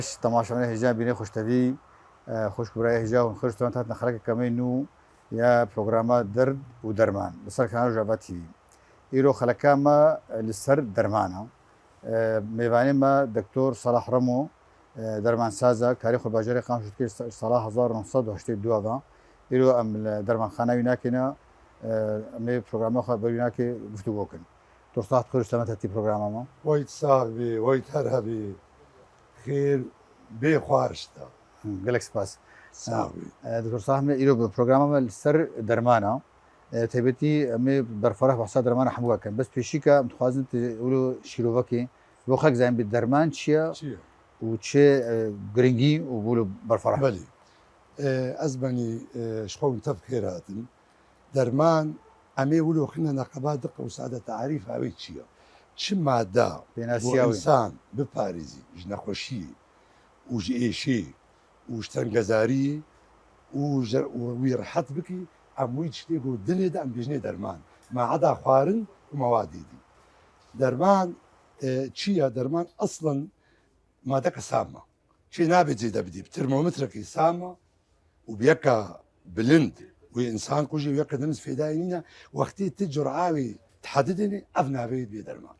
تماشا من هجا بینی خوشتوی خوش برای هجا و خرج توانت هات نخرج کمی نو یا برنامه درد و درمان بسر کانال جواب تیوی ایرو خلکا ما لسر درمانه میوانی ما دکتر صلاح رمو درمان سازه تاریخ الباجری قام شد که صلاح 1982 با ایرو ام درمان خانه ویناکینا می برنامه خود بریناکی گفتگو کن توصلت خرج توانت هاتی برنامه ما وایت صاحبی وایت هرهبی خیر به خوارشتا گلکس پاس صاحبی دكتور صاحب إلو برنامج السر درمانة تبتي أمي برفرح بحصاد درمانة حموها كان بس بشيكا متخازن تقولوا شيروفاكي بوخك زين بالدرمان شيا چیه؟ وتشي جرينجي وبقولوا برفرح بله أزبني شخون تفكير هاتن درمان أمي ولو خلنا نقابات دقة وسعادة تعريف هاوي تشيا چه مادة بيناسياوي إنسان بباريزي جنخوشي وجيشي وشتنجزاري ويرحط بكي أم ويجتيقو الدنيا دا أم بيجني درمان ما عدا خوارن وموادي دي درمان تشيا درمان أصلا مادة سامة شي نابت زي دبدي بترمومتركي سامة وبيكا بلند وإنسان كوجي ويكا دمز في داينينا وقتي تجر عاوي تحددني أفنا بيت بيدرمان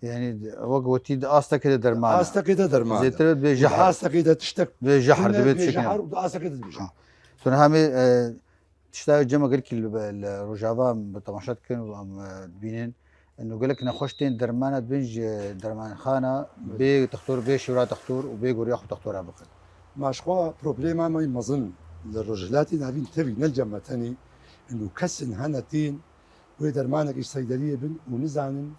يعني وقتي أصلا كده درمان أصلا كده درمان زي ترد بجحر أصلا كده تشتك بجحر دبيت بجحر شكل وأصلا كده بجحر سون هامي تشتاق جمع قال كي الرجافة بتماشات كانوا بينين انه قال لك نخشتين درمانه بنج درمان خانه بي تختور بي شورا تختور وبي قرياخ تختور ابخل ماشخوا بروبليما ما يمظن للرجلات نابين تبي نلجم تاني انه كسن هنتين ويدرمانك ايش صيدليه بن ونزعن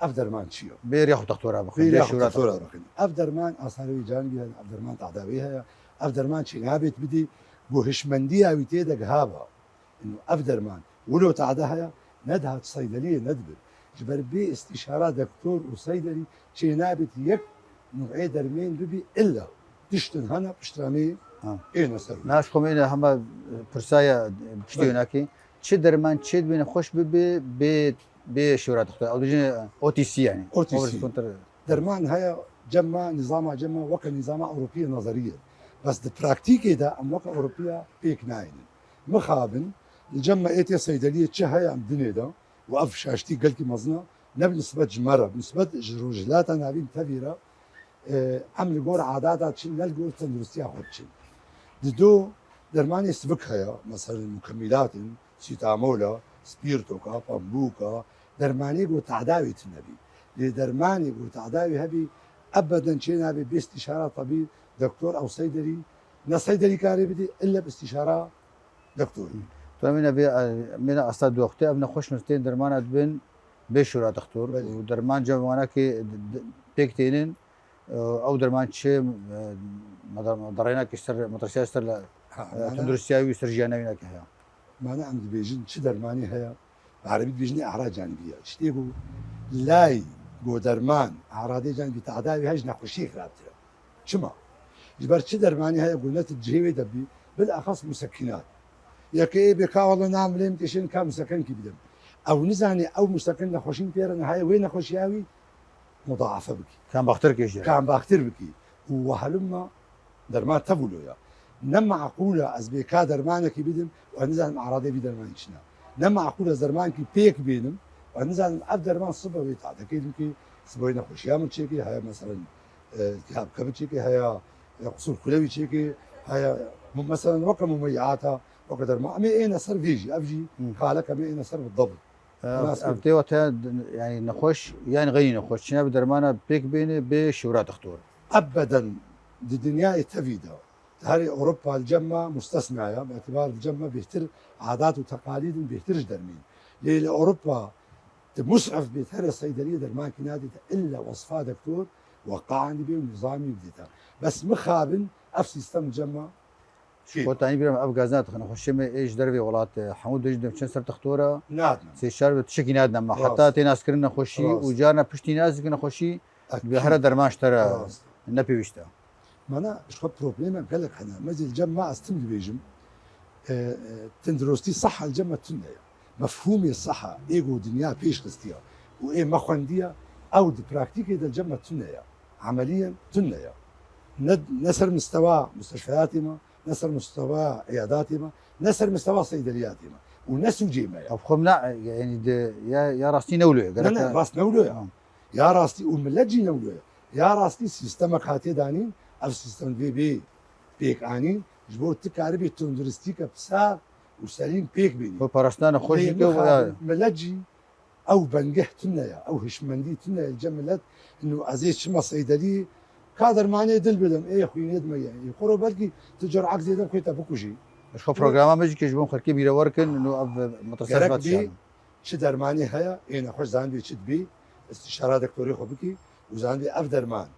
افدرمان شيو بي رياخ تختور ابخل بي شورا تختور ابخل افدرمان اصاري جانبي افدرمان تعداويها افدرمان شي نابت بدي بوهشمنديه ويتيدا قهابه انه افدرمان ولو تعداها ندها صيدليه ندبر جبر بي استشارات دكتور وصيدلي شي نابت يك نوعي درمين ببي الا تشتن هنا بشترامي ايه نسر ناش خمينا هم برسايا بشتي هناكي تشي درمان تشي بين خوش بي شورا تختور او دجين او تي سي يعني او تي سي درمان هيا جمع نظام جمع وك نظام اوروبيه نظريه بس البراكتيكي ده ام وك اوروبيه بيك ناين مخابن الجمع ايتي صيدليه تشي هيا ام دنيا ده وقف شاشتي قلكي مزنا نسبة جمرة بنسبة رجلات نابين تبيرة عمل جور عادات تشين نلقوا تندرستي أخذ تشين دو درماني سبكها مثلا مكملات سيتامولا سبيرتوكا بامبوكا درماني جو تعداوي النبي لدرماني جو تعداوي هبي أبدا شيء هبي باستشارة طبيب دكتور أو صيدلي لا صيدلي كاري بدي إلا باستشارة دكتور فمن من أصلا وقتها ابن خوش نستين درمان بين بشورا تختور ودرمان جمعنا كي بيكتينين أو درمان شيء مدرينا كيستر مدرسة استر تندرسياوي سرجانوي نكها ما أنا عندي بيجن شو درماني هيا بعربي بيجني أعراض جانبية اشتيقو لاي جو درمان أعراض جانبية تعداوي هاج نخشي خرابتها شما جبرت شو درماني هيا قلت الجهوي دبي بالأخص مسكنات ياكي بكا والله نعمل امتشن كم مسكن كي بدم او نزاني او مسكن نخوشين تيرا هاي وين نخوشياوي مضاعفه بكي كان باختر كيش كان باختر بكي وهلما درمان تبولو يا نما عقوله از بكا درمان كي بدم ونزان اعراضي بدرمان شنا نما عقوله درمان كي بيك بينم ونزان اب درمان صبا بيتعد اكيد كي سبوي نخوشيا من تشيكي هاي مثلا التهاب كبد تشيكي هاي قصور كلوي تشيكي هاي مثلا وقت مميعاتها وقدر ما أمي إيه نصر فيجي أفجي قالك أمي إيه نصر بالضبط. أبتي وقتها يعني نخش يعني غير نخش شنو بدرمانة بيك بيني بشورات تختور. أبدا الدنيا تفيدا هذه أوروبا الجمة مستثنية باعتبار الجمة بيهتر عادات وتقاليد بيهترش درمين. ليه أوروبا مسعف بيتهر الصيدلية درمان كنادي إلا وصفات دكتور وقعني بيه ونظامي بديتها بس مخابن أف سيستم الجمة وتاني بيرم أفغازات خنا خشمة إيش دربي ولات حمود دجدم شن سر تختورة نادنا سيشار بتشكي نادنا ما حتى تناس كرنا خشي وجارنا بشتي ناس كنا خشي بهرا درماش ترى نبي وشتا مانا شو بروبليم قال لك أنا مزي الجمع استمد بيجم تندرستي صح الجمع تنيا مفهومي الصحة إيجو دنيا بيش قستيا وإيه مخوندية أو دي براكتيكي دا الجمع تنيا عمليا تنيا نسر مستوى مستشفياتنا، نسر مستوى عياداتنا، نسر مستوى صيدلياتنا ونسوا جيمة او خمنا يعني يا راستي نولو لا راس نولو يا راستي وملجي نولو يا راستي سيستمك هاتي دانين او سيستم بي بيك انين جبور تكاربي تندرستيك بسا وسليم بيك بيني وبارستان خوشي ملجي او بنجحتنا يا او هشمنديتنا الجملت انه عزيز شما صيدلي كادر معني دل بدم ايه اخوي ندم يعني يقولوا بلكي تجر عقد زيدم كويتا بكوجي شو برنامج مجي كيجبون خركي بيرا وركن انه مترسات بي شي درماني هيا انا خوش زان بي شد بي استشاره دكتوري خو بكي وزان بي اف درمان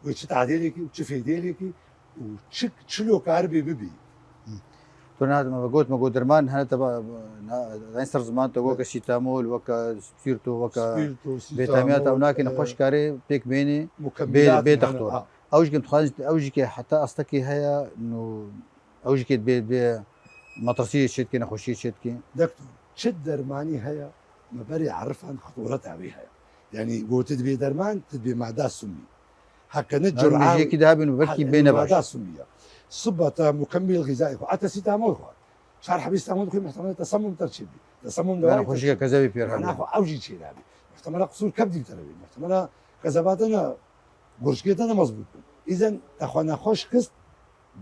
وش تعديلكي وش فيديلكي وش شلو كاربي ببي تون ما بقول درمان هنا تبع انسر زمان تو وكا سيتامول وكا سبيرتو وكا فيتامينات هناك نخش كاري بيك بيني بي دكتور اوجك تخرج اوجك حتى اصلكي هي انه اوجك بي مطرسيه شتكي نخشي شتكي دكتور شد درماني هي ما بري اعرف عن خطورتها بها يعني قلت تدبي درمان تدبي معدة سمي هكا نجر عام كده بينه بكي بين معدة سمية صبة مكمل غذائي حتى سيتامول شارح بيستعمل كل محتمل تصمم ترشيبي تصمم دواء خشيه كذا بير انا اخو اوجي شيء نابي محتمل قصور كبدي تربي محتمل كذباتنا برشكيتنا مظبوط اذا اخوانا خوش قسط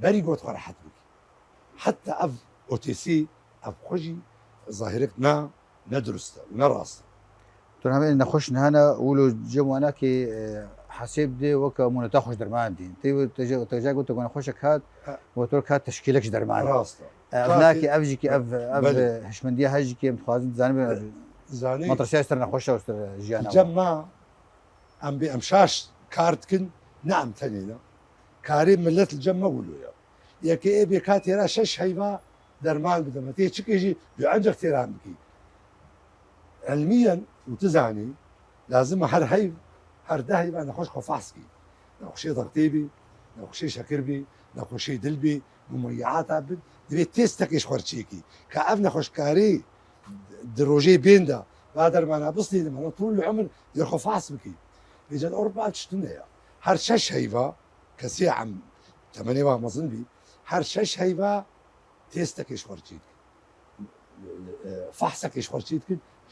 بري قوت راحت بك حتى اف او تي سي اف خوجي ظاهرتنا ندرسته ونراسته تون هم نخش هنا ولو جمعنا كي حسيب دي وكا مونتا خوش درمان دي تجا قلت انا خوشك هات وترك هات تشكيلك درمان راسته هناك افجيكي اف هشمنديه هاجيكي متخازن زاني مطرشاش ترنا خوشه وستر جيانا جمع ام بامشاش كارتكن نعم تنينا كاريم ملت الجمع ولويا يا كي ابي كاتيرا شش هيبا درمان بدما تيجي يجي عندك تيران بكي علميا وتزعني لازم هر دهي بقى نخش فحصكي نخشي ضغطيبي نخشي شكربي نخشي دلبي مميعات عبد دبي تيستك ايش خرشيكي كأف نخش كاري دروجي بيندا بادر ما نبصني لما طول العمر يرخو فحص بكي بيجن أوروبا تشتنيا هر شش هيفا كسي عم 8 ما ظن بي هر شش هيفا تيستك ايش خرشيك فحصك ايش خرشيك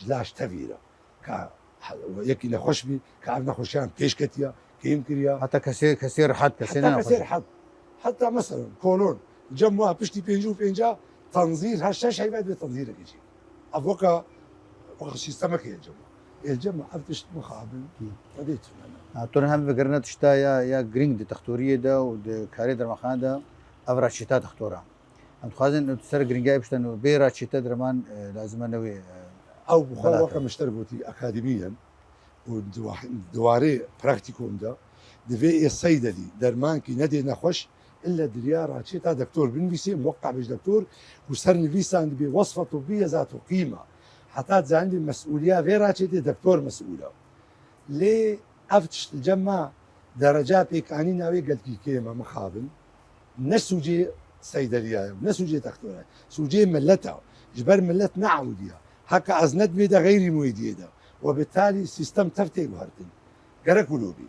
جلاش تفيرا يكي نخش بي كعب نخشان كيش كتيا كيم كريا حتى كثير حد كثير حد حتى مثلا كولون جمعوا بشتي بينجا تنظير هالشاش هيبقى بتنظير يجي ابوكا وقت سيستمك يا الجمع افتش مخابل بديت انا تون هم فكرنا تشتا يا جرينج دي تختوريه ده ود كاري درمخان ده افرا شتات تختورا ام خازن تسر جرينجاي بشتنو بيرا شتات درمان لازم نوي او بخور وقت مشتركوتي اكاديميا ودواري براكتيكوم ده دفي الصيدلي درمان كي ندي نخش الا دريارة شيتا دكتور بنفيسي موقع بيش دكتور وصرني فيسا عندي بوصفه طبيه ذات قيمه حطات عندي مسؤوليه غير شيتي دكتور مسؤوله ليه افتش الجمع درجات هيك اني ناوي قلت لي كلمه مخابن نسوجي صيدليه نسوجي دكتوره سوجي ملتها جبر ملت نعوديها هكا ازند بيدا غير مويديدا وبالتالي سيستم تفتي بهرتن قرا قلوبي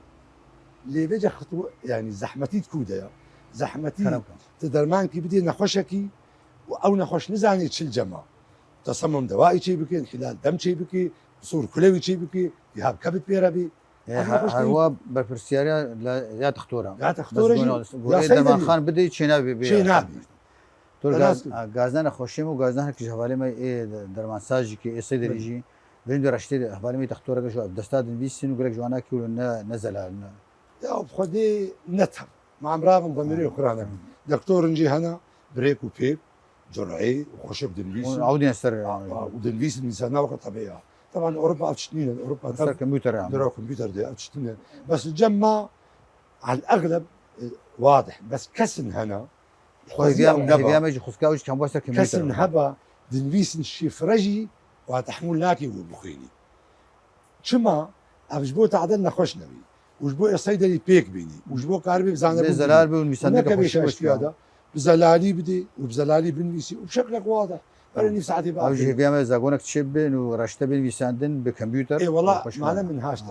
اللي بيجي خطوه يعني زحمتي تكودا زحمتي تدرمان كي بدي نخشكي او نخش نزاني تشل جما تصمم دوائي شي بكي انحلال دم شي بكي صور كلوي شي بكي يهاب كبد بيربي هو بالفرسياريا يا تختورها يا تختورها يا درمان خان بدي شينابي شينابي تور غازنا خوشيم وغازنا كي حوالي ما ايه درمان ساجي كي صيدلي جي بين رشتي حوالي ما تختورها شو دستاد بيسن وقال لك جوانا كي نزل يا بخدي نتهم مع امراض ضميريه اخرى دكتور نجي هنا بريك وبيب جرعي وخشب دنفيس عودين السر ودنفيس الانسان وقت طبيعه طبعا اوروبا تشتنين اوروبا صار كمبيوتر يعني درا كمبيوتر دي تشتنين بس الجمع على الاغلب واضح بس كسن هنا خويا ما يجي خسكاوش كان بوستر كمبيوتر كسن هبا دنفيس شفرجي وتحمل ناكي وبخيني شما افجبو تعدلنا خوش نبي وجبو صيدلي بيك بيني وجبو كاربي بزانا بزلال والمسندق خوش هذا بزلالي بدي وبزلالي بنفيسي وبشكل واضح فرني ساعتي بقى اوجي بيعمل زاغونك تشبن ورشته بنفيساندن بكمبيوتر اي والله معنا من هاش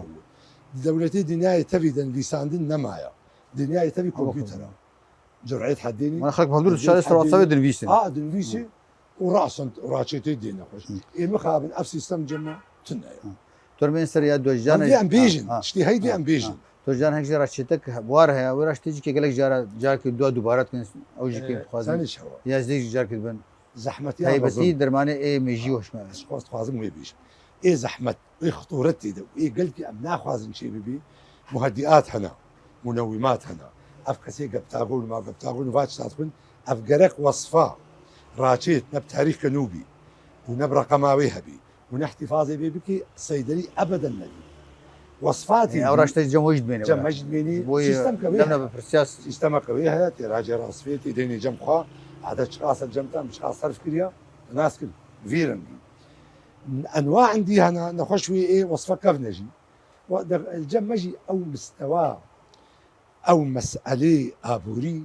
دولتي دنياي تفيدن فيساندن نمايا دنيا تبي كمبيوتر جرعه حديني انا خلق بهدول الشغله استروا صاوي دنفيسن دنفيسي وراسن وراشيتي دينا خوش اي مخابن اف سيستم جمع تنا ترمين سر يا دوجان دي امبيجن اشتي هيدي امبيجن توجان هيك جرا شتك بوارها وراش تيجي كي قالك جرا جاك دو دوبارات كن او جيك خوازن ثاني شهر يا زيك جارك بن زحمتي هاي بس درمانه اي ميجي وش ما خواست خوازم وي بيش اي زحمت اي خطورتي ده اي قلت ام ناخذ شيء بي مهدئات هنا منومات هنا افكسي قبتاغون ما قبتاغون فاتش تكون افقرق وصفه راشيت نب تاريخ كنوبي ونب رقماوي هبي ونحتفاظي بي بكي صيدلي ابدا نبي وصفاتي يعني اوراش تجموجد بيني جمجد بيني سيستم كبير دمنا بفرسياس سيستم كبير هذا تراجع راسفيتي ديني جم خوا عدد شخاص الجمتا مش خاص صرف كريا ناس كل فيرن انواع عندي هنا نخشوي ايه وصفه كفنجي الجمجي او مستوى او مساله ابوري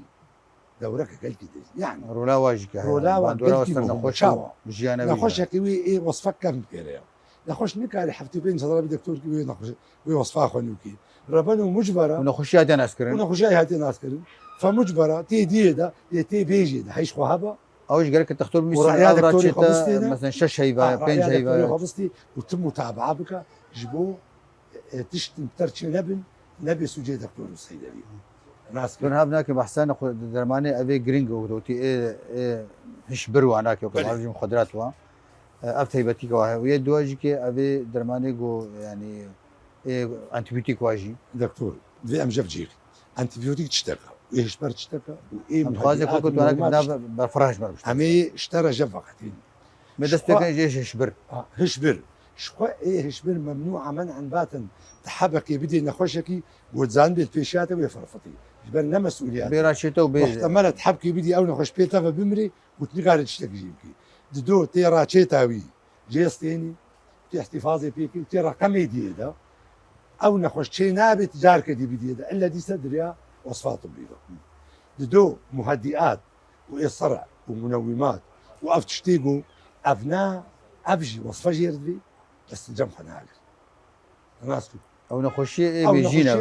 دورك قال كده يعني رولا واجك رولا واجك نخش مجيانا نخش كوي ايه وصفه كم كده نخش نكاري حفتي بين صدر دكتور كوي نخش كوي وصفه خنوكي ربنا مجبره ونخشيات انا اسكرين ونخشيات انا اسكرين فمجبره تي دي ده تي بيجي ده هيش خوهبه اوش قالك الدكتور ميسي مثلا شش هيبه بينج هيبه خبصتي وتم متابعه بك جبو تشتم ترشي نبي سوجي دكتور الصيدليه ناس كن هابناك بحسان درماني ابي جرينجو دوتي ايه هش برو اناك وكل مخدرات وا افتيبتيك وهي دواجي ابي درماني جو يعني ايه انتيبيوتيك واجي دكتور في ام جفجيك انتيبيوتيك تشتكى وايش بر تشتكى وايه متخازي كنت انا بفرهش مرمش عمي اشترى جفقتين مدستك ايش هشبر هشبر شقا ايه هشبر ممنوعه منعا باتا تحبكي بدي نخشكي وتزان بالبيشات ويفرفطي جبر لا مسؤوليات براشيته وبي احتملت حبكي بدي او نخش بيتا فبمري وتنقال تشتكي جيبكي دو تيرا تشيتاوي جيستيني تي احتفاظي بيكي تي رقمي ديدا او نخش شي نابت جارك دي بديدا الا دي صدريا وصفات طبيه دو مهدئات وإصرع ومنومات وأفتشتيقو أبناء أبجي وصفة جيردي بس جمخنا هاجر ناسكو او نخشي ايه بيجينا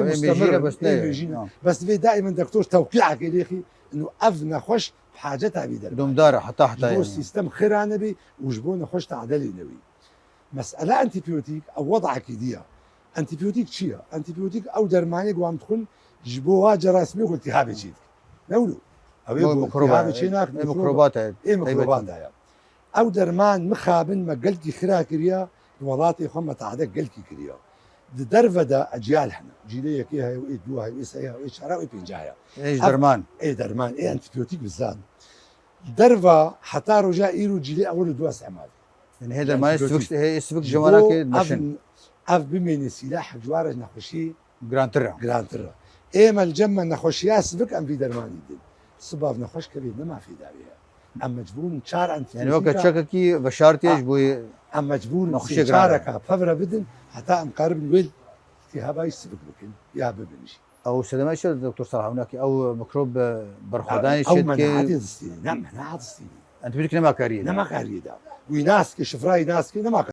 بس بيجينا بس في دائما دكتور توقيعك يا اخي انه نخش بحاجتها بيدر دوم دار حتى جبو سيستم خير نبي وجبو نخش تعدلي نبي مسألة انتيبيوتيك او وضعك ديها انتيبيوتيك شيا انتيبيوتيك او درماني قوام تدخل جبوها جراثيمي والتهابي شيء نولو او ميكروبات ايه ميكروبات هاي او درمان مخابن ما قلتي خيرا كريا وضعتي خمة تعدك قلتي كريا درفدا اجيال احنا جيليه كي هاي وايه دو هاي ويسايا وايه شعراء وايه بينجايا ايش درمان ايه درمان ايه انتيبيوتيك بالذات درفا حتى رجع ايرو جيلي اول دوا استعمال يعني هذا ما يسفك جمالك مشن اف بمين سلاح جوارج نخشي جرانترا ايه ما الجمع نخشيا سبك ام في درمان يدين صباف نخش كبير ما في داعي ام مجبور شار انت يعني وقت شككي بشارتيش بوي ام مجبور شارك فبرا بدن حتى ام قارب الويل التهاب يسبك بكن يا ببنشي او سلامة شو دكتور صلاح هناك او ميكروب برخدان او مناعة الستيني نعم مناعة الستيني انت بدك نما كاريه نما كاريه دا ويناسك شفراي ناسك نما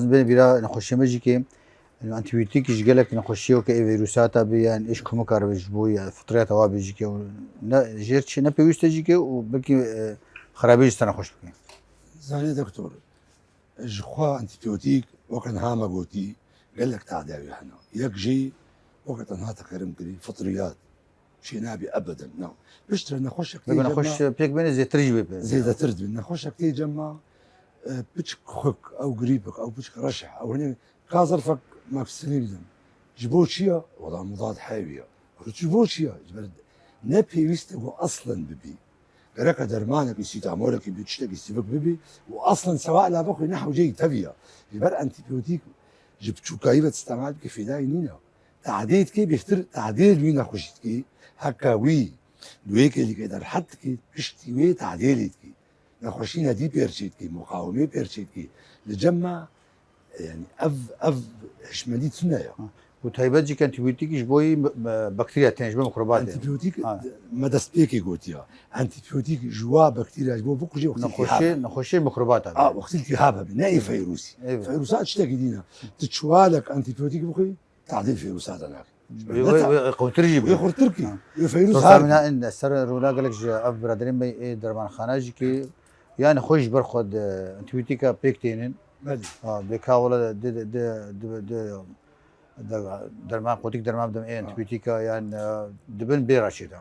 بيرا نخشي ماجي كي الانتيبيوتيك ايش قالك نخشيو كاي فيروسات بيان ايش كم كاربج بويا فطريات هوا بيجي كي جيرتش نا بيوست كي وبلكي خرابيج تنخش بكي زاني دكتور جخوا انتيبيوتيك وكان هاما قوتي قال لك تعداوي احنا ياك جي وقت انها تكرم كري فطريات شي نابي ابدا نو بشتري نخش كتير نخش بيك بين زي ترجبه زي ترجبه نخش كتير جمع بتشك خك او قريبك او بتشك رشح او هنا كازرفك ما في السنين جبوتشيا وضع مضاد حيويه جبوتشيا جبرد نبي يستوى اصلا ببي غيرك درمانك يستعملك بتشتكي يستفك ببي واصلا سواء لا بخي نحو جاي تبيا جبر انتيبيوتيك جبت شو كايفه تستعمل بك في داي نينا تعديل كي بيختر تعديل وين خشيت كي هكا وي دويك اللي كده حتى كي بشتي وي تعديلت كي نخوشينا دي بيرشيتكي مقاومة بيرشيتكي لجمع يعني أف حشماليت سنايا وتهيبات أنتيبيوتيك جبوي بكتيريا تاني جبوي ميكروبات أنتيبيوتيك ما دسبيكي قلتيها أنتيبيوتيك جوا بكتيريا جبوا بوكو جي وقت نخشي ميكروبات وقت التهابها بناء فيروسي فيروسات شتاقي دينا تتشوالك أنتيبيوتيك بوكي تعديل فيروسات هناك قوترجي يخور تركي فيروس هذا منها إن السر رولا قالك جا أف برادرين بي درمان خاناجي كي يعني خوش برخد أنتيبيوتيكا بيكتينين بكاولا درمان قوتيك درمان بدم أنتيبيوتيكا يعني دبن بيراشيدا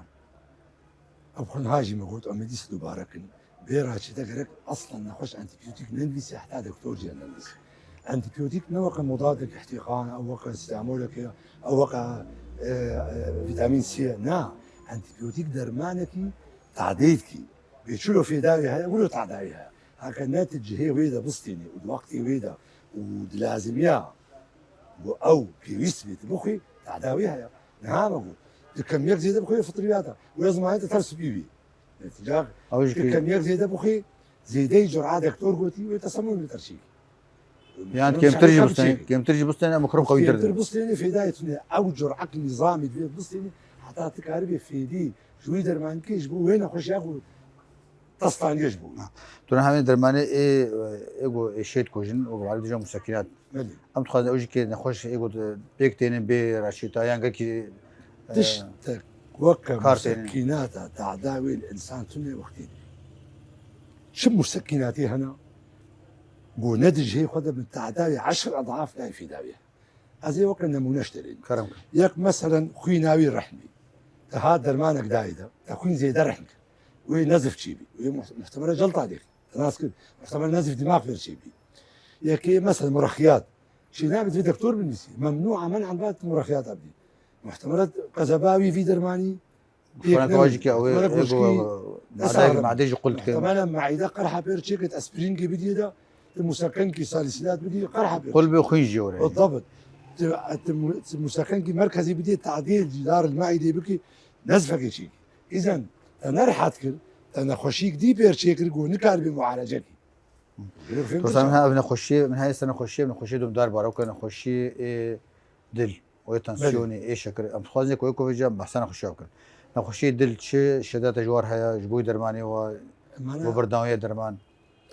أبخن هاجي مقول أمدي سدو باركن بيراشيدا قالك أصلا نخش أنتيبيوتيك نلبس يحتاج دكتور جي نلبس أنتيبيوتيك نوقع مضاد احتقان أو وقع استعمالك أو وقع فيتامين سي نا أنتيبيوتيك درمانكي تعديدكي بيشيلوا في داوي هاي يقولوا تعداويها هكا الناتج هي ويدا بسطيني والوقت ويدا ودلازم يا أو في ويسبت بخي تعداويها نعم أقول الكميات زيادة بخي فطرياتها ولازم هاي ترس بيبي اتجاه الكميات زيادة بخي زيدي جرعة دكتور قلتي ويتصمم لترشيك يعني كم ترجي بستاني مكروب قوي تردد بستاني في داية أو جرعة نظامي في بستاني حتى تكاربي في دي شوي درمان كيش بو وين أخش ياخذ تصطان يجبو تونا همين درمانه ايگو شيت كوجن وبعد جا مسكنات ام تخاذ اوجي كي نخش ايگو بيكتين بي راشيتا يعني كي تشتك وكا مسكنات تعداوي الانسان تني وقتين شو مسكناتي هنا بو ندج هي خذ من تعداوي 10 اضعاف لا في داويه هذه وكا نمونه اشتري كرم ياك مثلا خويناوي رحمي هذا درمانك دايده تكون زي درحمك ونزف شيبي محتمل جلطه عليك ناس كده محتمل نزف دماغ في شيبي يا كي مثلا مرخيات شي نابت في دكتور بالنسي ممنوعه منعا بات مرخيات ابدي محتملات قزباوي في درماني فانا واجيك او مع ديج قلت كده محتمل معده قرحه بيرشيكت اسبرين كي بدي ده المسكن كي سالسيلات بدي قرحه قلبي وخيجي ولا بالضبط المسكن كي مركزي بدي تعديل جدار المعده بكي نزفك شيء اذا نرحت كل أنا خوشيك دي بيرشيكر جو نكار بمعالجتي. بس أنا ابن خوشي من هاي السنة خوشي دوم دار بارو كنا خوشي دل ويتنسيوني شكر أم خوازني كوي كوي جام بحسنا خوشي أكل. نخوشي دل شدات جوار هيا جبوي درماني وبرداوية درمان.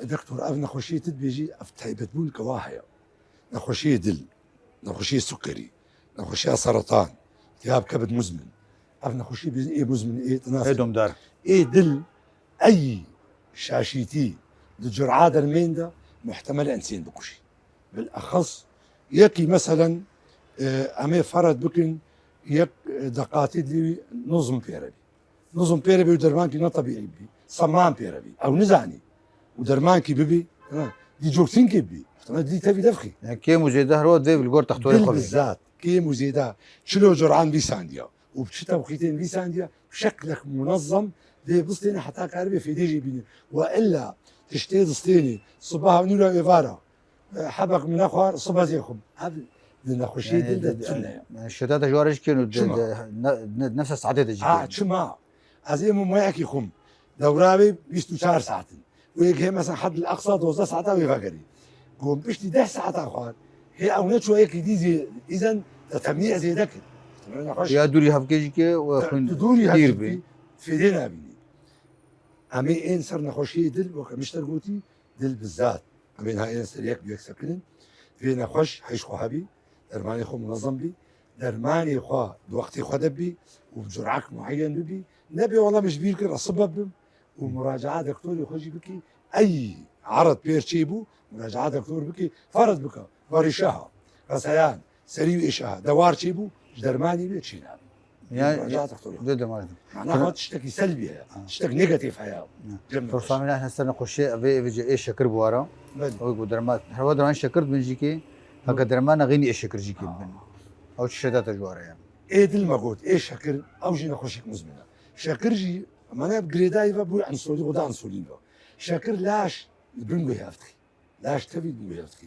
دكتور ابن خوشي تدبيجي أفتحي بتبون كواهيا. نخوشي دل، نخوشي سكري، نخوشي سرطان، التهاب كبد مزمن. ابن خوشي مزمن تناسب. دوم دار. دل أي شاشيتي لجرعة الميندا محتمل إنسان بكشي بالأخص يكي مثلا أمي فرد بكن يك دقاتي لي نظم بيربي ودرمانكي نا طبيعي بي صمام بيربي أو نزعني ودرمانكي ببي دي جوكسين كي بي محتمل دي تبي دفخي يعني كيمو زيدا هرو دي بالقور تحتوي قلبي بالذات كيمو زيدا شلو جرعان بيسانديا وبشتا وخيتين بيسانديا بشكلك منظم دي بسطيني حتى كاربي في ديجي بيني والا تشتي دستيني صباح ونولا ايفارا حبك من اخوار صباح زيكم هذا نخشي يعني الشتات جوارج كانوا نفس الساعات تجي شما ازي ما يحكي خم دورابي 24 ساعه ويك هي مثلا حد الاقصى 12 ساعه ويفكري قوم بشتي 10 ساعات اخوان هي او نتشو هيك دي زي اذا تمنيع زي ذاك يا دوري هفكيجي كي وخن دوري هفكي في دينا بيني أمي إن صار نخوشي دل وكمشتر قوتي دل بالذات أمين هاي إن صار يك بيكسكن في نخوش حيش خو هبي درماني خو منظم بي درماني خو بوقتي خو دبي وبجرعك معين ببي نبي والله مش بيركر السبب ومراجعة دكتور يخوجي بكي أي عرض بيرشيبو مراجعة دكتور بكي فرض بكا ورشاها غسيان سريو إشاها دوار شيبو درماني بيتشينا يعني ضد ما معناها تشتكي سلبي تشتكي نيجاتيف حياه فرصامنا احنا صرنا نخشي ابي بيجي ايش شكر بوارا ويقول درمات هو درمان شكرت من جيكي هكا درمان غيني ايش شكر جيكي او شدات جوارا يعني ايه دل ما قلت ايش شكر او جينا خشيك مزمنه شكر جي معناها بجريداي بقول عن سولي ودا عن سولين شكر لاش بنقول يافتخي لاش تبي بنقول يافتخي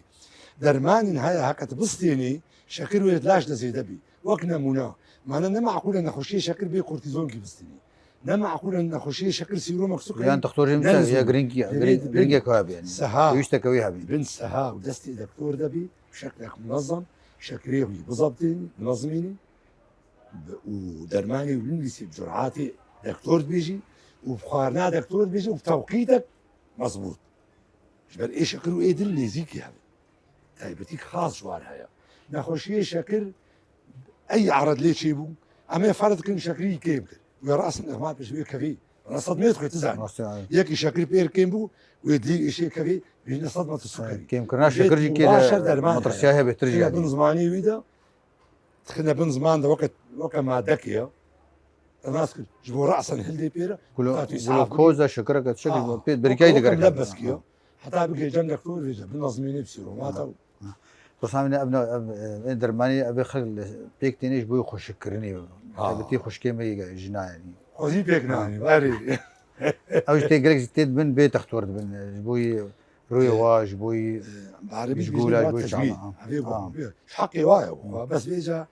درمان هاي هكا تبسطيني شكر ويت لاش زي دبي وكنا منا معناها ما معقول ان نخشي شكل بيه كورتيزون كي بستني نمعقول ان نخشي شكل سيرومك سكري يعني دكتور جيمس يا جرينجي كواب يعني سها يشتكويها بي بن سها ودستي دكتور دبي بشكل منظم شكريه بظبطيني منظميني ودرماني والانجليزي بجرعاتي دكتور بيجي وبخارنا دكتور بيجي وبتوقيتك مظبوط جبر ايه شكر وايه دل ليزيك يعني تايبتيك خاص جوار هيا نخشي شكر اي عرض ليه تشيبو اما فرض كن شكري كيم ويا راس الاغماء بشويه كفي انا صدمت خويا تزعل ياكي شكري بير كيمبو ويدلي شيء كفي بيجي صدمه السكري كيم كنا شكرجي كده مطرشاها بترجع بن زماني ويدا دخلنا بن زمان ده وقت ما دكيا الناس جبوا راسا هلدي بيرا جلوكوزا شكرك شكل بركاي دقرك لبس كيو حتى بقي جنب دكتور بيجي بنظميني بسيرو ما تو تصامني ابنا درماني ابي خل بيك تنيش بوي خوش شكرني بتي خوش كيما جنا يعني خوزي بيك ناني باري اوش تيجرك تيد من بيت اختور بن بوي روي واج بوي بعربي جولا بوي حقي وايا بس بيجا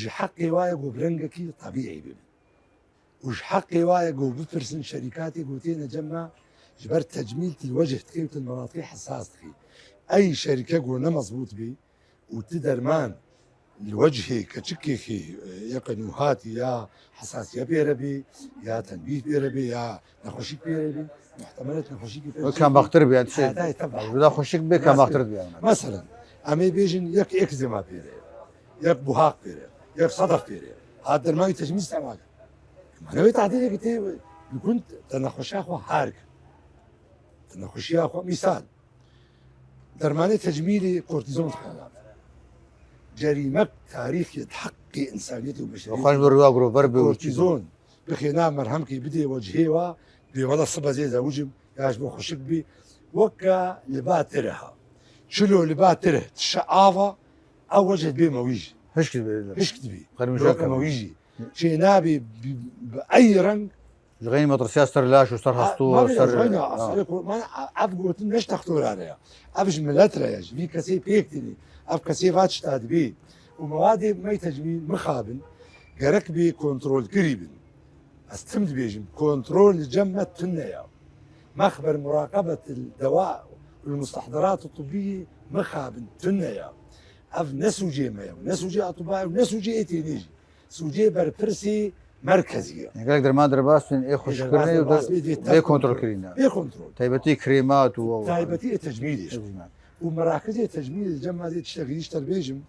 حقي وايا وبرنجكي طبيعي بي وش حقي وايا بفرسن شركاتي قوتين جمع جبر تجميل الوجه تخيط المناطق حساس تخي اي شركه قلنا مضبوط بي وتدرمان الوجه كتشكيخي يا قنوهاتي يا حساسيه بيربي يا تنبيه بيربي يا نخشيك بيربي محتملات نخشيك بيربي كان بختار بي هذا الشيء بدا خشيك بي كان بختار بي مثلا امي بيجن ياك اكزيما بيربي ياك بوهاق بيربي ياك صدف بيربي هذا درمان تجميل تبعك ما نويت تعطيك انت كنت تنخشي اخو حارك تنخشي اخو مثال درماني تجميلي كورتيزون تحالات جريمة تاريخ يتحقي إنسانيتي وبشريتي وخرج بالرواق روبربي كورتيزون بخينا مرهمكي بدي وجهيوا بوضع صبا زي زوجم يعجبو خشك بي وكا لباترها شلو لباتره تشعافة أو وجه بي مويجي هشكت بي وكا مويجي شي نابي بأي رنگ غير مطرسيا صار لاش وصار هسطور صار ما افقو نش تختور عليها افش ملاترا يا في كسي بيكتني اف كسي فاتش تادبي وموادي ما تجميل مخابن قرك بي كنترول قريبا استمد بيجم كنترول جمة تنيا مخبر مراقبة الدواء والمستحضرات الطبية مخابن تنيا اف نسوجي مايا ونسوجي اطباء ونسوجي ايتينيجي سوجي بربرسي مركزيه يعني قالك درمان درباس من ايه خوش كرني بي كنترول كرينا بي كنترول تايبتي كريمات تايبتي تجميلي ومراكز تجميل الجمعة دي تشتغل بيجم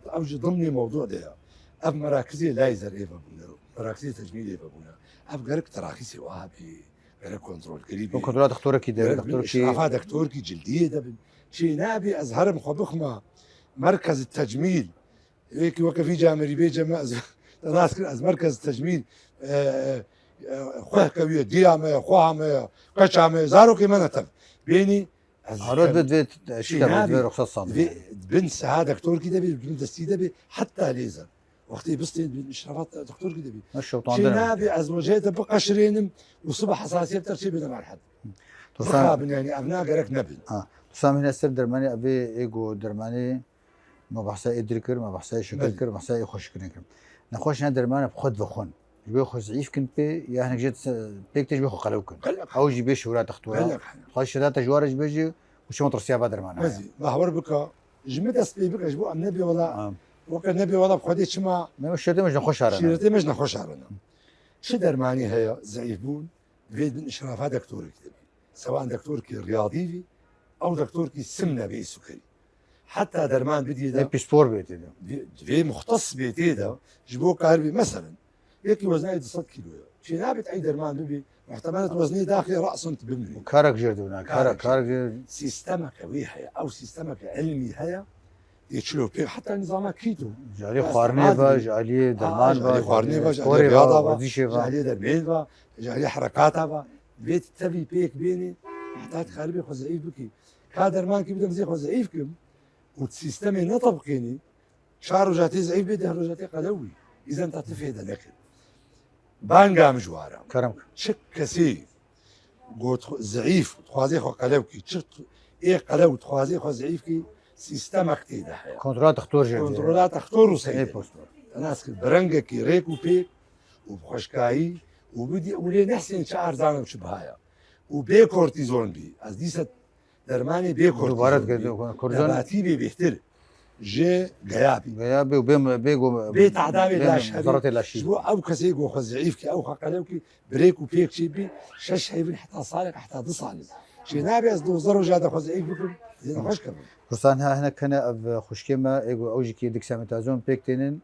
اوجه ضمني موضوع ده اب مراكز لايزر ايفا بنا مراكز تجميل ايفا بنا اب قالك تراخيصي وهابي قالك كنترول قريبي كنترول دكتورك كده دكتورك اشرافات دكتورك جلديه ده شي نابي ازهر مخبخمه مركز التجميل هيك وكفي جامري بي جماعه ناس از مركز تجميل خواه كويه ديامه خوامه قشامه زارو كي منتف بيني عروض بد شيء رخصة صامت بنس هذا دكتور كده بي دستي ده حتى ليزر وقتي بستي بالاشرافات دكتور كده بي شي نابي از وجهته بقشرينم وصبح حساسيه بترشي بنا مع الحد تسام يعني ابناء قالك نبل تسام هنا سر درماني ابي ايجو درماني ما بحسها ادركر ما بحسها شكركر ما بحسها خوش كرنكر نخوش هنا درمان بخد وخون جبي خو ضعيف كن بي يا هنك جيت بيك تجبي خو قلوكن او جبي شورات اختوها خاش شدات جوارج بيجي وش مطر سيابا درمان مزي بحور بك جمد اسبي بك جبو النبي ولا وكان النبي ولا بخدي شما ما شتي مش نخوش على شيرتي مش نخوش على شي درماني هي ضعيف بون بيد من اشرافات دكتور كتبي سواء دكتور كي رياضي او دكتور كي سمنه بي سكري حتى درمان بدي ده بيسبور بيتي ده في مختص بيتي ده جبوه كهربي مثلا هيك وزني 6 كيلو شي نابت اي درمان ببي محتملات وزني داخلي راس انت بمني كارك جردونا كارك سيستمك ويحيى او سيستمك علمي هيا يتشلو بيه حتى نظام كيتو جالي خوارني با جالي درمان با جالي خوارني با جالي رياضه با جالي درميل با جالي حركاتها با بيت تبي بيك بيني محتاج خاربي خو ضعيف بكي كادرمان كي بدك زي خو ضعيف كم والسيستم نطبقيني شعر رجعتي ضعيف بده رجعتي قلوي اذا انت تفيد لك بانغا مجوارا كرمك شك كسي قلت ضعيف تخوازي خو قلوكي تشت ايه قلو تخوازي خو ضعيف كي سيستمك تيدا كنترولات اختور جدي كنترولات اختور وسيد ناس برنجكي ريكو بيك وبخشكاي وبدي ولي نحسن شعر زانه وشبهايا وبي كورتيزون بي از ديست درماني بي دوباره كورتيزون كورتيزون نباتي بي بيحتر جي غيابي غيابي وبيجو بيت عداوي لاش ضروري لا شيء شبو او كسيغو خزعيفكي او خقلوكي بريك وبيك شي بي شش هيبن حتى صالك حتى ضصالي شي نابي از دوزرو جاده خزعيف بكم زين خوش كبر كرسان هنا كان خشكما ايجو اوجي كي ديكساميتازون بيكتينين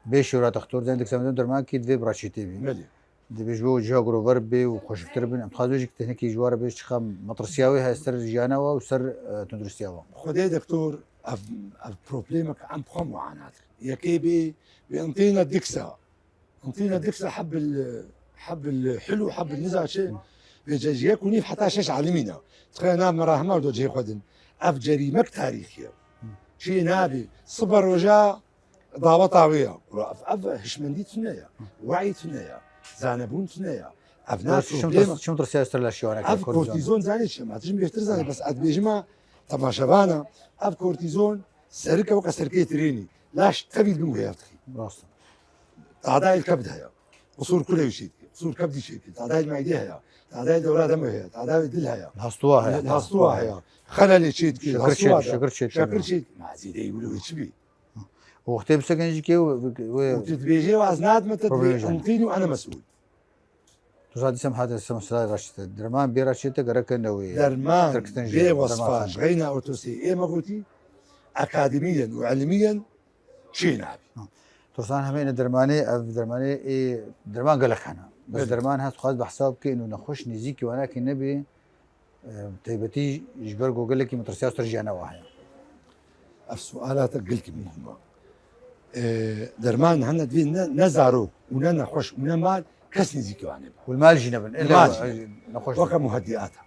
بيشورا تختور زين ديكساميتازون درمان كي دفي براشيتي بي ملي دي بيجو جاغرو بربي وخشفتر بن ام خازوجي تهنيكي جوار بيش خام مطرسياوي هاي سر جانوا وسر تندرسياوا خدي دكتور اف بروبليمك عم بخم معاناتك يا كيبي بينطينا الدكسا انطينا الدكسا حب الحلو حب النزع شيء بيجي يكوني حتى شش علمينا تخيل نام مراهما ودو جي خدن اف جريمك تاريخيه شي نابي صبر وجا ضابطه ويا اف هشمندي تنايا وعي تنايا زانبون تنايا اف ناس شو مطرسيا استر لاشيوانا اف كورتيزون زاني شي ما تجم بيختر زاني بس اد بيجما تماشاوانا اف كورتيزون سركه وكا سركه تريني لاش تبي بمهياتك راسا تعداء الكبد هيا قصور كلها شيء قصور كبدي شيء تعداء المعده هيا تعداء الدورة دم هيا تعداء الدل هيا الهستوها هيا خلل شيء شكر شيء ما زيد يقولوا ايش بي وقتي بسكنجي كي وتتبيجي وازناد ما تتبيجي انطيني وانا مسؤول تصادي سم هذا السم سلاي رشته درمان بيرشته غركن نوي درمان بي وصفات غينا اوتوسي ايه ما قلتي اكاديميا وعلميا شيء نابي ترسان همين درماني اي درمان قال لك انا بس درمان هات خاص بحساب كي انه نخش نزيكي ولكن نبي تيبتي جبرقو قال لك مترسياس ترجعنا واحد السؤالات قلت مهمه درمان هنا دي نزارو وننا خوش وننا مال كس نزيكي وانا والمال جنبن الا نخش وكا مهدئاتها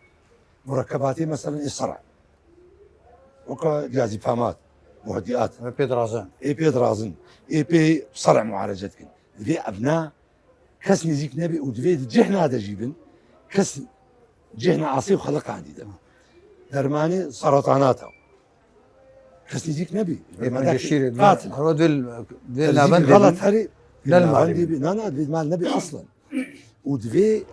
مركباتي مثلا الصرع وكا جازيفامات مهدئات بيدرازن اي بيدرازن اي بي صرع معالجتك دي ابناء كس نزيك نبي ودفي جهنا هذا جيبن كس جهنا عصيب خلق عندي دم درماني سرطاناتها كس نزيك نبي قاتل هو دل غلط هري لا دي مال نبي اصلا ودفي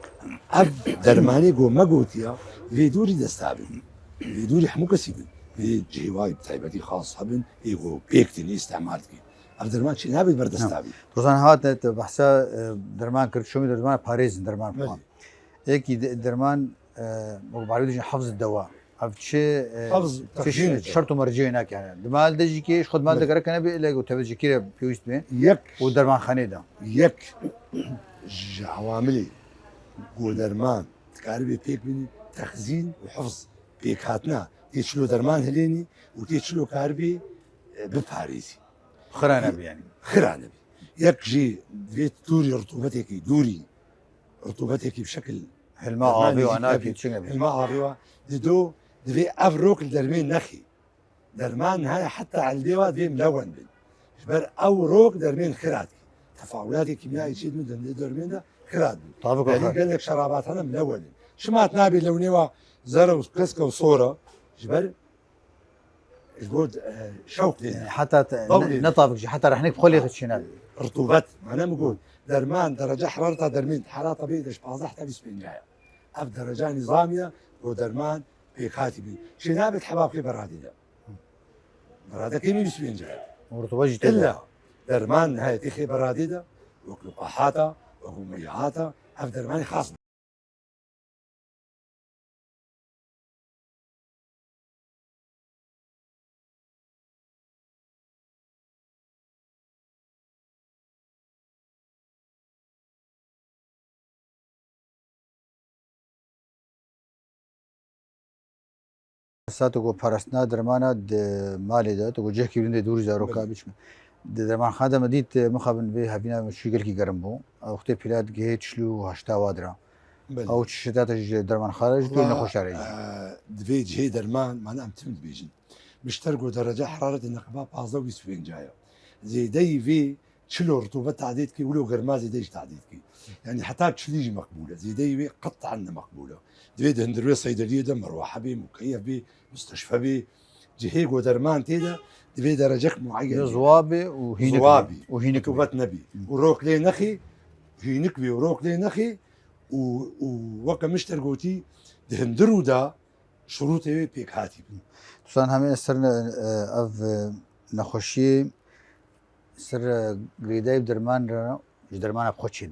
اب درماني جو ما قوتيا في دوري دستابن في دوري حموك سيبن في جهواي بتاعتي خاصة بن يقول بيكتني استعمالتي درمان شيء نابي بردستابي توزان هات بحثا درمان كرت شو درمان باريس درمان فهم هيك درمان بعرف حفظ الدواء عرفت شيء حفظ شرط مرجي هناك يعني دمال دجي كيش خد مال دقرك انا بيقول لك تبجي كير بيوست بين يك ودرمان خنيده يك عواملي قول درمان تقاربي بيك بني تخزين وحفظ بيك هاتنا تيشلو درمان هليني وتيشلو كاربي بباريسي خرانبي يعني خرانبي يكجي دفيت دوري رطوبتك بشكل الماء ابي وانا كي تشنبي الماء ابي دو دفي افروك الدرمين نخي درمان هاي حتى على الدواء دفي ملون بن جبر او روك درمين خراتي تفاعلات كيميائيه شيء من درمين خرات يعني قال لك شرابات انا ملون شمات نابي لونيوا زرع وكسكه وصوره جبر جبود شوك يعني حتى نطابق حتى رح نكبخ لي خشينا رطوبات انا نقول درمان درجه حرارتها درمين حراره طبيعيه دش بازحتها بسبين جايه اف درجه نظاميه ودرمان في كاتبي شنابت حباب في براديده برادة كيمي بسبين جايه ورطوبه الا درمان هاي تخي براديده وقلقاحاتها وهميعاتها اف درمان خاص ساتو پرستنا درمانا مالی ده تو جه کی بنده دور زارو کا بیچ درمان خادم دید مخابن به هفینا مشکل کی گرم بو وقتی پیلاد گه چلو هشتا وادرا او شتات درمان خارج دور نخوش عليه دفي جهي درمان ما نعم تمد بيجن مشترقوا درجة حرارة النقبة بازا ويسفين جاية زي دي في تشلو رطوبة تعديد كي ولو غير ما زي ديش تعديد كي يعني حتى تشليجي مقبولة زي دي في قطع عنا مقبولة دفي دهندروية صيدلية ده مروحة بي مكيف بي مستشفى بي جهي جو درمان تيدا دفي درجة معينة زوابي وهينك رطوبة نبي وروك لي نخي هينك بي وروك لي نخي ووەکە مشتەر گوتی هەندرودا شروطێ پێک هاتی بن توسان همه سر اف نخوشی سر گریدای درمان را درمان بخوشید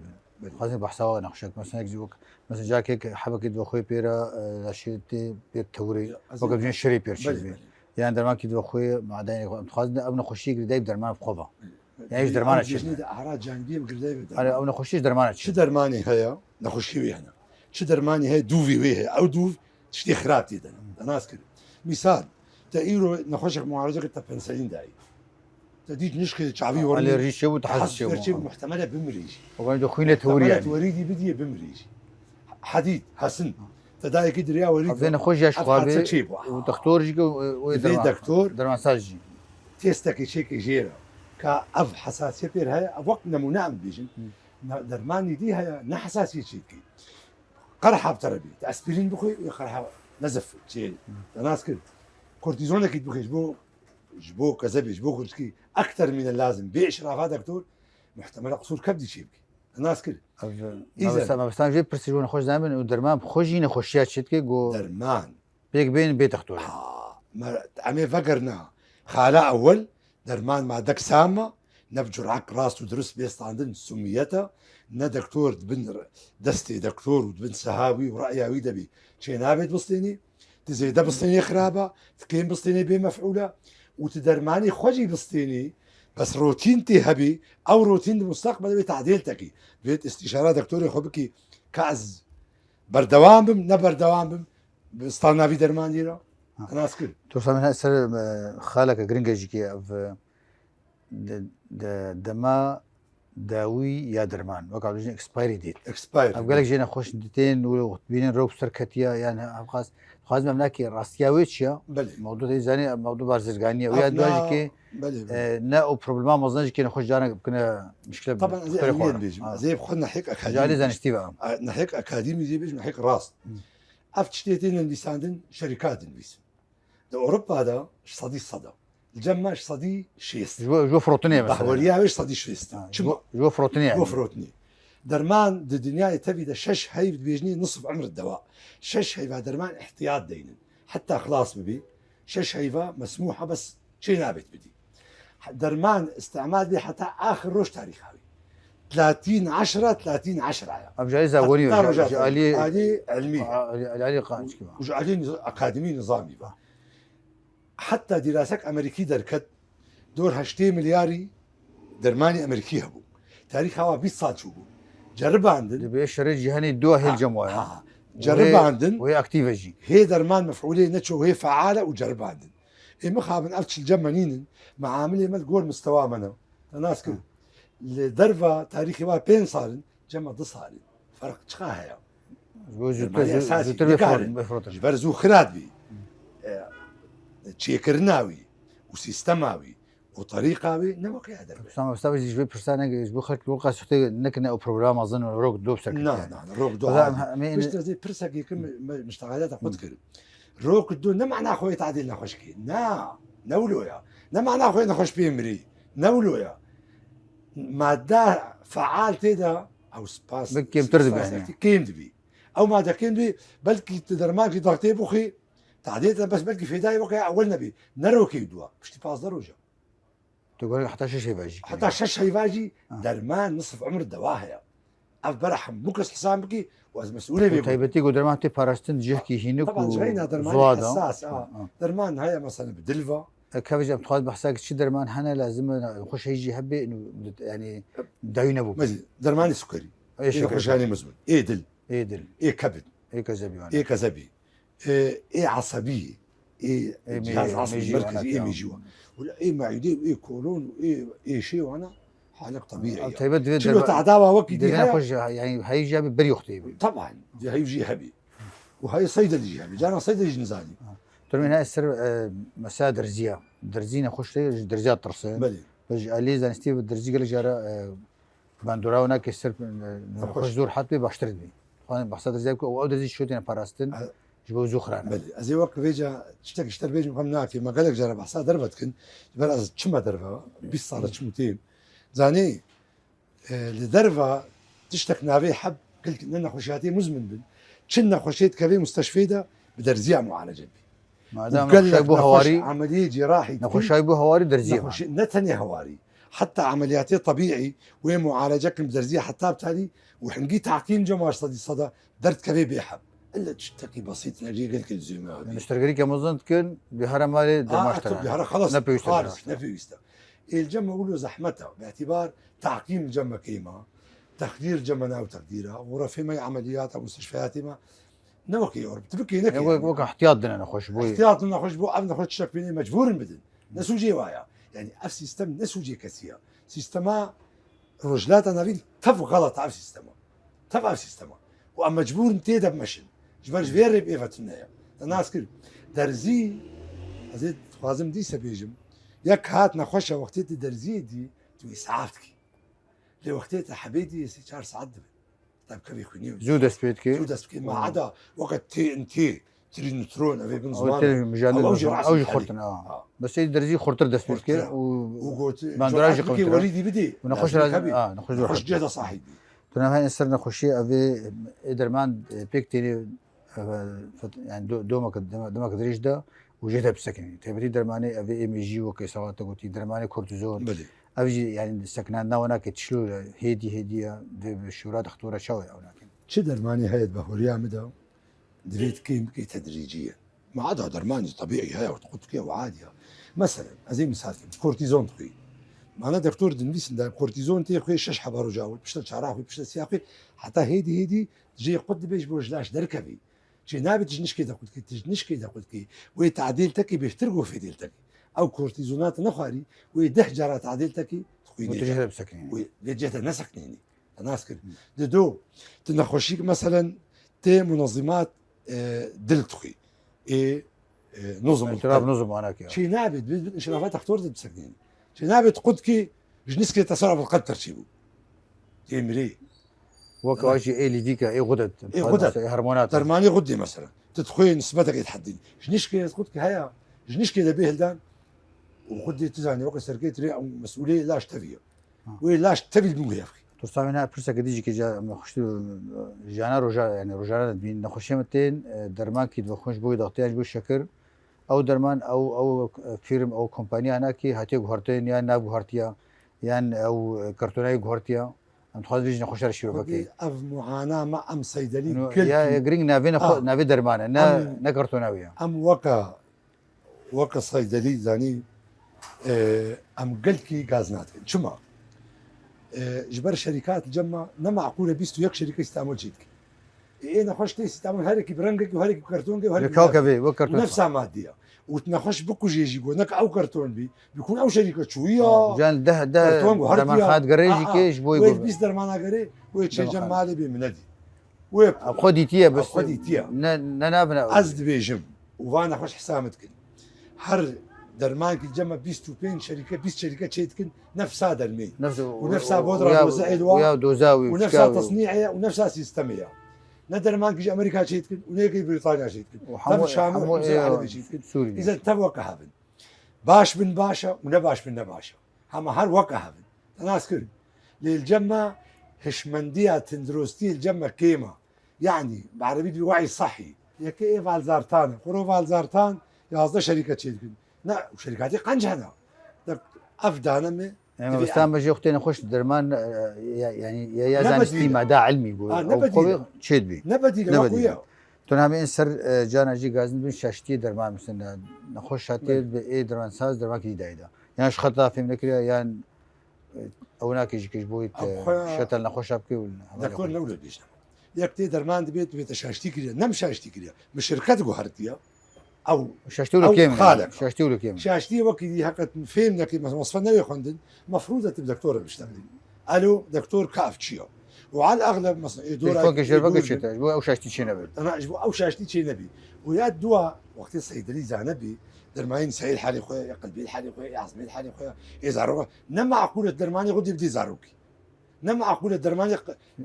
خاصه بحثا نخشک مثلا یک مثلا جاك حبك دو خوي بيرا لاشيتي بير توري وقف جن شري بير شي يعني درمان كي دو خوي معدن خاصه ابن خوشي گریدای درمان بخوبا يعني ايش درمان شي اعراض جانبيه بگریدای انا ابن خوشيش درمان شي درماني هيا نخوشي ويانا شي درماني هي دوفي ويه او دوف تشتي خرابتي ده ناس كده مثال تايرو نخوشك معالجه البنسلين داي تديك نشكي شعبي وري الريش شو تحسس شو محتمله بمريج وقال دو خويله توري يعني وريدي بدي بمريج حديد حسن تداي كده ريا وريد زين خوش يا شخابي ودكتور جي دكتور درمان ساجي تيستك شيك جيرا كأف حساسية بير هاي وقت نمونة عم بيجن درماني دي هاي نحساسية شيكي قرحة بتربي أسبرين بخوي قرحة نزف شيء ناس كده كورتيزون أكيد بخوي جبو كذبي جبو كرسكي أكثر من اللازم بإشرافات دكتور محتمل قصور كبدي شيبكي ناس كده إذا ما بستان جيب برسيجون خوش دائما ودرمان بخوجي نخوشيات شتكي جو درمان بيك بين بيت دكتور ما عمي فكرنا خالا أول درمان مع دك سامة نبجر عك راس ودرس بيست عندن سميتها نا دكتور دبن دستي دكتور ودبن سهاوي ورأياوي دبي شي نابت بسطيني تزي ده بسطيني خرابة تكين بسطيني بمفعولة وتدرماني خوجي بسطيني بس روتين تهبي او روتين المستقبل بتعديل تكي بيت استشارة دكتور يخبكي كأز بردوام بم نبردوام بم بسطانا في درمان ديرا انا اسكر توصل من هسه خالك جرينجي كي دما داوي يا درمان وقع لجين اكسبايري ديت اكسباير قال لك جينا خوش ديتين وبين روب سركتيا يعني خاص مملكي راستياويتشيا موضوع زاني موضوع بارزرغانيا ويا دواجي كي نا بروبليم مازنج كي نخش جانا كنا مشكله طبعا زي بخلنا حيك اكاديمي جالي زانشتيفا نحيك اكاديمي زي بيج نحيك راس افتشتيتين اللي ساندن شركات البيس اوروبا هذا صدي الصدى الجمع صدي شيست جو فروتني مثلا بحوليها ايش صدي شيست جو فروتني يعني جو فروتني درمان الدنيا تبي ده شش هي بيجني نصف عمر الدواء شش هيفا درمان احتياط دينا حتى خلاص ببي شش هيفا مسموحه بس شي نابت بدي درمان استعمال دي حتى اخر روش تاريخي 30 10 30 10 جائزه اوليه جالي علميه علي قانش كما وجالي اكاديمي نظامي بقى حتى دراسك امريكي دركت دور 8 ملياري درماني امريكي هبو تاريخ هوا 20 سال شو جربها عندن بيشري جهني دو هي الجموع جربها عندن وهي اكتيفه جي هي درمان مفعوله نتشو وهي فعاله وجربها عندن اي مخها من افتش الجمانين معامله ما تقول مستوى منا الناس كل الدرفه تاريخي وا بين صار جمع ضصاري فرق تشخاها جبر زو خراد بي تشيكرناوي وسيستماوي وطريقاوي نوقي هذا سامع بستاوي جي برسانه جبو خلك لوقا شفتي نكنا او بروجرام اظن روك دوب سكت لا روك دو مش زي برسك يكم مشتغلات اخذ روك دو نمعنا اخوي تعديل نخشكي نولو يا نمعنا اخوي نخش بيمري نولو يا ماده فعال تيدا او سباس بكيم تردب يعني كيم دبي او ماده كيم دبي بلكي تدرماك ضغطي بخي تعديل بس بلكي في داي وقع اول نبي نروكي دوا مش تباز دروجه تقول حتى شش هيفاجي حتى شش هيفاجي درمان نصف عمر الدواهية اف برح مكس حسابك واز مسؤوليه بيه طيبتي درمان تي باراستن جهكي هينك طبعا جرينا درمان حساس درمان هيا مثلا بدلفا كيف جاب تقعد بحساك شي درمان حنا لازم نخش هيجي هبه انه يعني داينا بو درمان سكري ايش يخش هاني مزمن ايه دل ايه كبد ايه كذبي ايه كذبي ايه عصبيه ايه جهاز عصبي مركزي ايه ميجوا ولا ايه معدي وايه كولون وايه شيء وانا حالك طبيعي طيب شنو تعداوا وقت دي يعني هي جاب بري اختي طبعا دي هي جي هبي وهي صيدلي هبي جانا صيدلي نزالي ترى من هاي السر مسا درزيه درزينا خش درزيات طرسين بلي بج علي زان ستيف درزي قال جارا باندورا هناك السر خش زور حتى باشترد بي خان بحث درزي او درزي شوتين باراستن جبو زخران بلي ازي وقت فيجا تشتك اشتر بيج مقمناك ما قالك جرب حسا دربتكن بل تشما درفا بيص صارت شمتين زاني لدرفا تشتك نافي حب قلت إن خوشياتي مزمن بن كنا خوشيت كفي مستشفى ده بدرزيع معالجة بي ما دام نخش بو هواري عملية جراحي نخش بو هواري درزيه نخش نتني هواري حتى عملياتي طبيعي وين معالجة كم درزية حتى بتالي وحنجي تعقيم جماش صدى درت كفي بيحب الا تشتكي بسيط نجي قلت الزلمه هذه نشتري كمظن كن بهرم مالي دمشتري بهرم خلاص خالص نفيستا الجمع له زحمتها باعتبار تعقيم الجمع كيما تقدير جمعنا وتقديرها ورفع مي عمليات او مستشفيات ما نوكي يورب تبكي نكي وك احتياط بدنا نخش بو احتياط نخش بو ابنا نخش شك بيني مجبور بدن نسوجي وايا يعني اف سيستم نسوجي كثير سيستما رجلات انا بين تف غلط على سيستما تف على سيستما واما مجبور نتيدا بمشن جبر جبر بإيفتنا الناس كل درزي أزيد خوازم دي سبيجم يك هات نخش وقتيت درزي دي تو إسعافتك لوقتيت حبيدي سي 4 ساعات طيب كيف يكون زود سبيتكي زود سبيتكي ما عدا وقت تي انتي تري نترون افي بن زمان او خرطنا بس درزي خرطر دسبيتكي وقلت باندراجي قلت وليدي بدي ونخش نخش جهه صاحبي تنا هاي سرنا خشي افي درمان بيكتيني يعني دومك دريج ده وجهتها بسكن تبري درماني افي ام جي وكي سوات قلتي درماني كورتيزون افجي يعني السكنان هناك تشلو هديه بالشورى دكتوره شوي او لكن شو درماني هاي بهوريا مدى دريت كي تدريجيا ما عدا درماني طبيعي هاي وتقول كي وعاديه مثلا زي مثال كورتيزون تقي معنا دكتور دنبيس ده كورتيزون تي خوي شش حبارو جاول بشتل شعراوي بشتل سياقي حتى هيدي تجي قد بيش بوجلاش دركبي شي نابت تجنش كده قلت كي تجنش كده قلت كي وتعديل تكي بيفترقوا في ديل تكي او كورتيزونات نخاري ويده جرى تعديل تكي وتجهد بسكنين وجهتها نسكنيني الناس كده دو تنخشيك مثلا تي منظمات دلتخي نظم اضطراب نظم هناك شي نابت انشرافات تختار بسكنيني شي نابت قد كي جنسكي تصرف القلب ترشيبه تيمري وكواجي اي ليفيكا اي غدد اي غدد هرمونات درماني غدي مثلا تدخل نسبتك يتحدين جنشكي تقول هيا جنشكي ذا هلدان وغدي تزاني وقت سركيت ري مسؤوليه لاش تفيه وي لاش تفي المغي اخي تصامنا برسا قديجي كي جا مخشت جانا رجا يعني رجانا بين نخشمتين درمان كي بخش بو ضغطياج بو شكر او درمان او فيرم او كومباني انا كي هاتي غورتين يا ناب غورتيا يعني او كرتوناي غورتيا ام تخاز بيجي نخش رشيو بكي اف معاناه مع ام صيدلي يا جرينج نافي درمان نا كرتوناويا ام وكا صيدلي زاني ام قلكي غازنات شما جبر شركات جمع معقوله بيستو يك شركه يستعمل جيتك ايه نخش تستعمل هاريك برنجك وهاريك كرتونك وهاريك كوكبي وكرتون نفسها ماديه وتنخش بكو جيجي نك او كرتون بي بيكون او شركه شويه جان ده لما خاد قريجي كيش بو يقول بيس درمانا قري ويتشي جمع لي بمندي خديتيه بس خديتيه نابنا ازد بيجم وانا خوش حسامتك هر درمانك الجمع بيستو بين شركه بيست شركه شيتكن نفسها درمي ونفسها بودره وزعيد دوزاوي ونفسها تصنيعيه ونفسها سيستميه ندرمانك جي امريكا شيتكن ونيجي بريطانيا شيتكن تم شامل العربي شيتكن اذا تبوك هابن باش بن باشا ونباش بن نباشا هم هر وقع هابن الناس كل للجمع هشمنديه تندروستي الجمع كيما يعني بعربي بوعي صحي يا كيف على زارتان قروف على زارتان يا شركه شيتكن لا وشركاتي قنجهنا افدانا يعني بس تام بجي اختي نخش درمان يعني يا زانستي ما دا علمي او تشيد بي نبدي لوقيا تنامي سر جانا جي غازن بن شاشتي درمان مثلا نخش هاتي باي درمان ساز درمان كي دايدا يعني اش خطا في منكريا يعني هناك يجي كيجبويت شتل نخش ابكي ولا دكتور نولد بيش يكتي درمان بيت شاشتي كريا نم شاشتي كريا مش شركات غهرتيا او شاشتي له كيم شاشتي له كيم شاشتي وكي هكا فين لك وصفنا ويخندن مفروض دكتور بيشتغل الو دكتور كاف تشيو وعلى الاغلب مثلا يدور فوق شتا او شاشتي شي نبي انا او شاشتي شي نبي ويا الدواء وقت الصيدلي زانبي درماني سعيد حالي خويا قلبي الحالي خويا عصبي الحالي خويا يزعروا نما عقول درماني غدي بدي زاروكي نما عقول درماني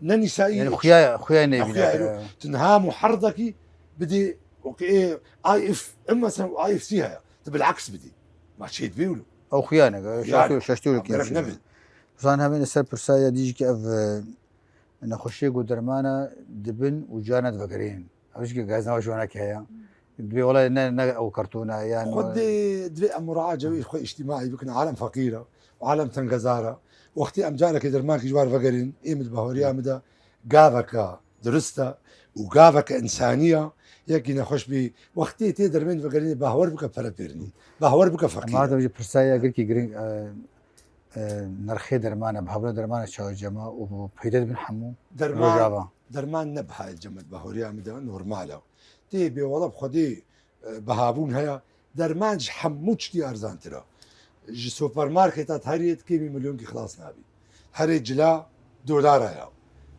نسائي يعني خويا نبي تنها محرضكي بدي اوكي اي اف اما مثلا اي اف سي هي بالعكس بدي ما شيت بيقولوا او خيانه شاشتو لك نبل بس انا من السر برسايا ديجي كيف نخوشی و درمانه دبن و جانت وگرین اوش که گاز نواشونه که هیا دبی والله نه او کارتونه يعني خد دري مراعاة جوي خو اجتماعي بكنا عالم فقيرة وعالم تنجزارة وقتي ام جانا كدرمان كجوار فقرين ايمد بهوريا مدا قافك درستا وقافك انسانية يكي نخش بي وقتي تي درمين فقرين بهور بك فرابيرني بهور بك ما فقيرة هذا وجه برسايا قلت كي جرين نرخي درمانه بحبنا درمانه شو جما وبيدد بن حمو درمان درمان نبها الجمد بهوريا مدا نورمالا تي بي والله بخدي بهابون هيا درمانج حموش دي ارزان ترى جي سوبر ماركتات هريت كيمي مليون كي خلاص نابي هري جلا دولار هيا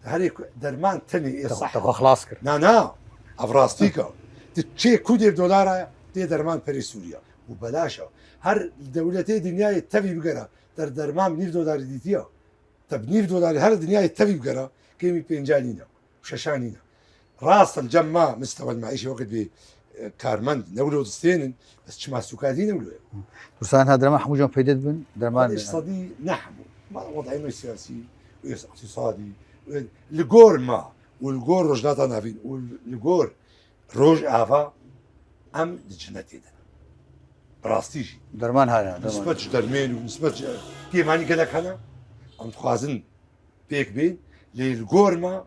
هري درمان تاني صح تبغى خلاص كر نا افراستيكا تشي كودي بدولار هيا تي درمان بري سوريا وبلاشا هر دولتي دنيا تبي بقرا درمان بنيف دولار ديتيا تبنيف دولار هر دنيا تبي بقرا كيمي بينجانينا وششانينا راس الجمع مستوى المعيشة وقت بي كارمند نولو دستين بس شما سكادين نولو برسان هذا درمان حمو جم بيدد بن درمان الاقتصادي نحن ما وضعنا السياسي واقتصادي الجور ما والجور رجلاتا نافين والجور روج افا ام دجنتي براستيجي درمان هذا نسبة درمين ونسبة كيف ماني قال لك انا ام خوازن بيك بين للجور ما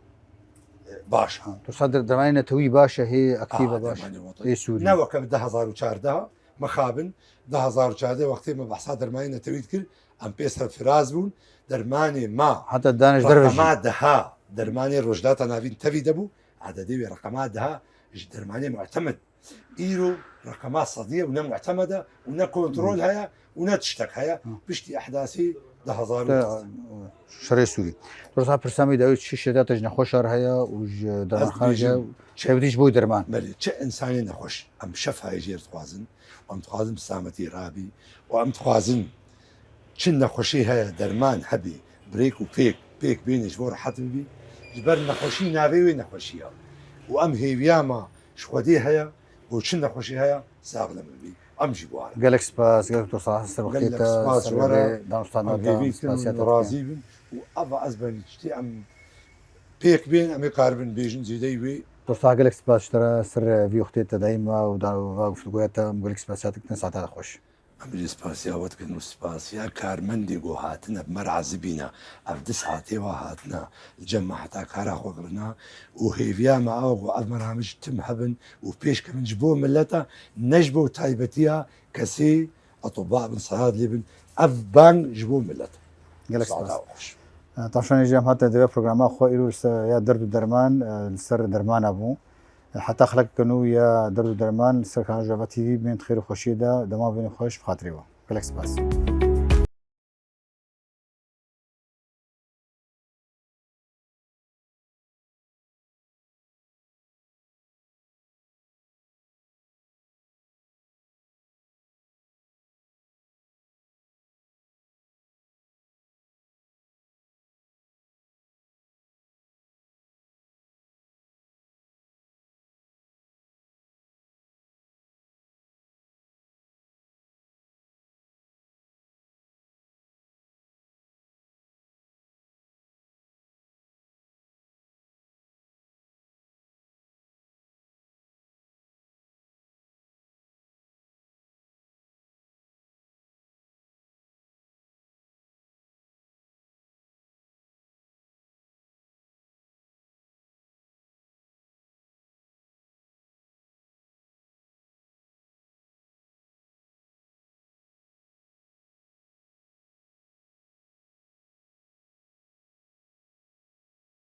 باشا تصدر درمانه توي باشا هي اكتيفه باشا هي سوري نوكا ب 2014 مخابن 2014 وقتی ما بحثا درمانه تويت كل ام بيسر فراز بون درمانه ما حتى الدانش رقمات دها درمانه رجلات نافين تفي دبو عددي رقمات دها درمانه معتمد ايرو رقمات صديه ونا معتمده ونا كنترول هيا ونا تشتك هيا بشتي احداثي 2000 شري سوري درسا برسامي داوي شي شدات نخوشر هيا وج درمان خارجه شايفتيش بو درمان مالي تش انساني نخوش ام شفها يجير توازن وام توازن بسامتي رابي وام توازن تشن نخوشي هيا درمان حبي بريك وبيك بين جبور حتبي جبر نخوشي نافي وين نخوشيها وام هيفياما شودي هيا وتشن نخوشي هيا ساغلم بي ام جيبوها جالكس باس جالكس صح وقتها صورة دانستان رازي وابا ازبن تشتي ام بيك بين ام يقاربن بيجن زيدي وي تصا جالكس باس ترى سر في اختي دايما وواقف لقويتا جالكس باساتك تنسعت هذا خوش عملي سباسيا وتكن سباسيا كارمندي جو هاتنا بمرعى زبينا افدس هاتي وهاتنا الجمع حتى كارا خوغرنا وهيفيا معاو وامرامج تم حبن وبيش كمن جبو ملتا نجبو تايبتيا كسي اطباء بن صهاد لبن افبان جبو ملتا جالكس باس طبعا يجي حتى دبي برنامج خو يرو يا درد درمان السر درمان ابو حتى خلق كانوا يا درد درمان السر كانوا جابتي بين خير وخشيده دما بين خوش بخاطري جالكس باس